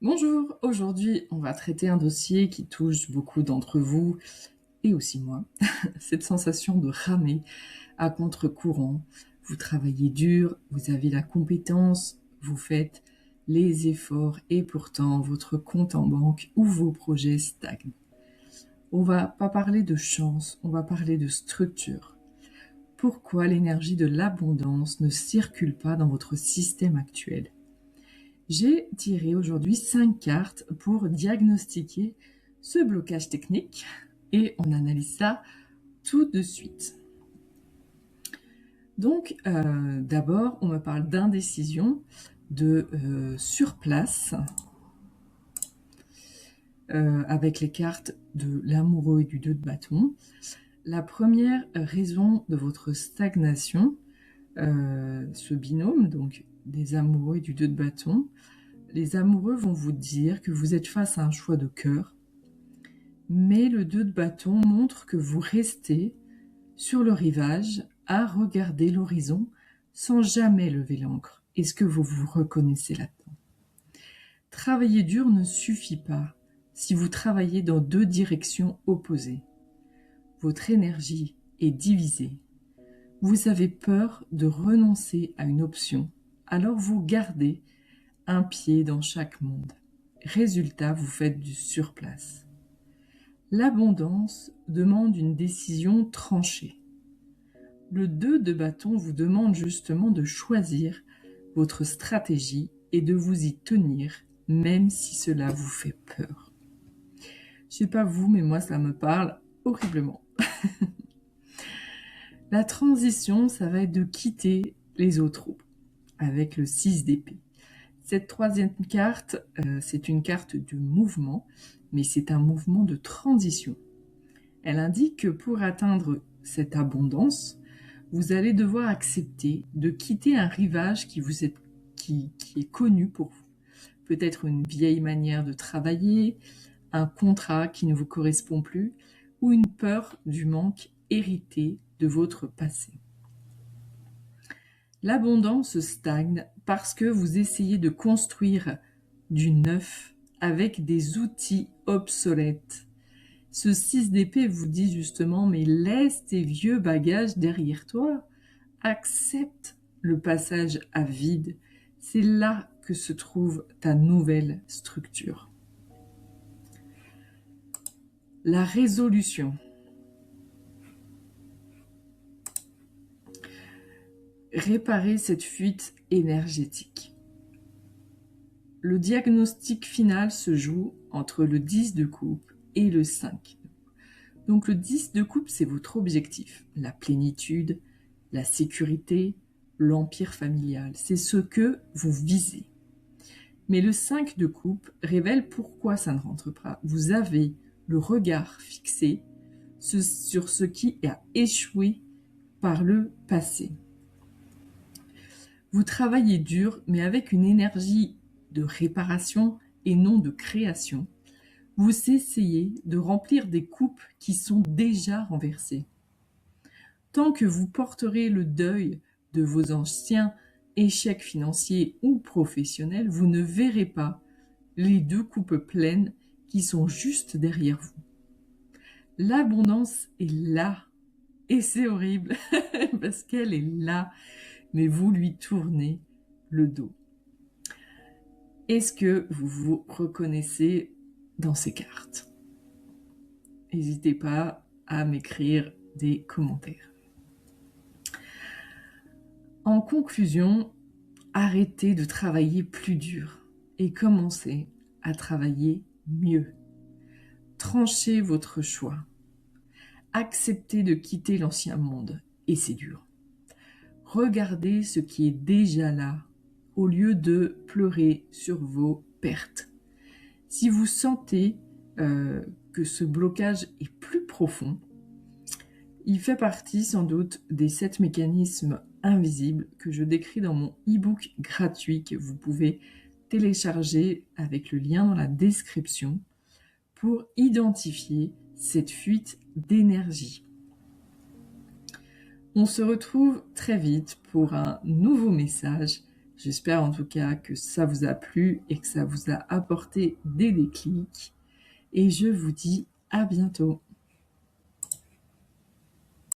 Bonjour, aujourd'hui on va traiter un dossier qui touche beaucoup d'entre vous et aussi moi. Cette sensation de ramer à contre-courant. Vous travaillez dur, vous avez la compétence, vous faites les efforts et pourtant votre compte en banque ou vos projets stagnent. On va pas parler de chance, on va parler de structure. Pourquoi l'énergie de l'abondance ne circule pas dans votre système actuel ? J'ai tiré aujourd'hui 5 cartes pour diagnostiquer ce blocage technique et on analyse ça tout de suite. Donc, d'abord, on me parle d'indécision, de surplace, avec les cartes de l'amoureux et du 2 de bâton. La première raison de votre stagnation, ce binôme, donc des amoureux et du 2 de bâton, les amoureux vont vous dire que vous êtes face à un choix de cœur, mais le 2 de bâton montre que vous restez sur le rivage à regarder l'horizon sans jamais lever l'ancre. Est-ce que vous vous reconnaissez là-dedans ? Travailler dur ne suffit pas si vous travaillez dans 2 directions opposées. Votre énergie est divisée. Vous avez peur de renoncer à une option, alors vous gardez un pied dans chaque monde. Résultat, vous faites du surplace. L'abondance demande une décision tranchée. Le 2 de bâton vous demande justement de choisir votre stratégie et de vous y tenir, même si cela vous fait peur. Je sais pas vous, mais moi ça me parle horriblement. La transition, ça va être de quitter les eaux troubles avec le 6 d'épée. Cette troisième carte, c'est une carte de mouvement, mais c'est un mouvement de transition. Elle indique que pour atteindre cette abondance, vous allez devoir accepter de quitter un rivage qui est connu pour vous. Peut-être une vieille manière de travailler, un contrat qui ne vous correspond plus, ou une peur du manque hérité de votre passé. L'abondance stagne parce que vous essayez de construire du neuf avec des outils obsolètes. Ce 6 d'épée vous dit justement, mais laisse tes vieux bagages derrière toi. Accepte le passage à vide. C'est là que se trouve ta nouvelle structure. La résolution. Réparer cette fuite énergétique. Le diagnostic final se joue entre le 10 de coupe et le 5. Donc le 10 de coupe, c'est votre objectif, la plénitude, la sécurité, l'empire familial. C'est ce que vous visez. Mais le 5 de coupe révèle pourquoi ça ne rentre pas. Vous avez le regard fixé sur ce qui a échoué par le passé. Vous travaillez dur, mais avec une énergie de réparation et non de création. Vous essayez de remplir des coupes qui sont déjà renversées. Tant que vous porterez le deuil de vos anciens échecs financiers ou professionnels, vous ne verrez pas les 2 coupes pleines qui sont juste derrière vous. L'abondance est là, et c'est horrible, parce qu'elle est là, mais vous lui tournez le dos. Est-ce que vous vous reconnaissez dans ces cartes ? N'hésitez pas à m'écrire des commentaires. En conclusion, arrêtez de travailler plus dur et commencez à travailler mieux. Tranchez votre choix. Acceptez de quitter l'ancien monde, et c'est dur. Regardez ce qui est déjà là, au lieu de pleurer sur vos pertes. Si vous sentez que ce blocage est plus profond, il fait partie sans doute des 7 mécanismes invisibles que je décris dans mon e-book gratuit que vous pouvez télécharger avec le lien dans la description pour identifier cette fuite d'énergie. On se retrouve très vite pour un nouveau message. J'espère en tout cas que ça vous a plu et que ça vous a apporté des déclics. Et je vous dis à bientôt.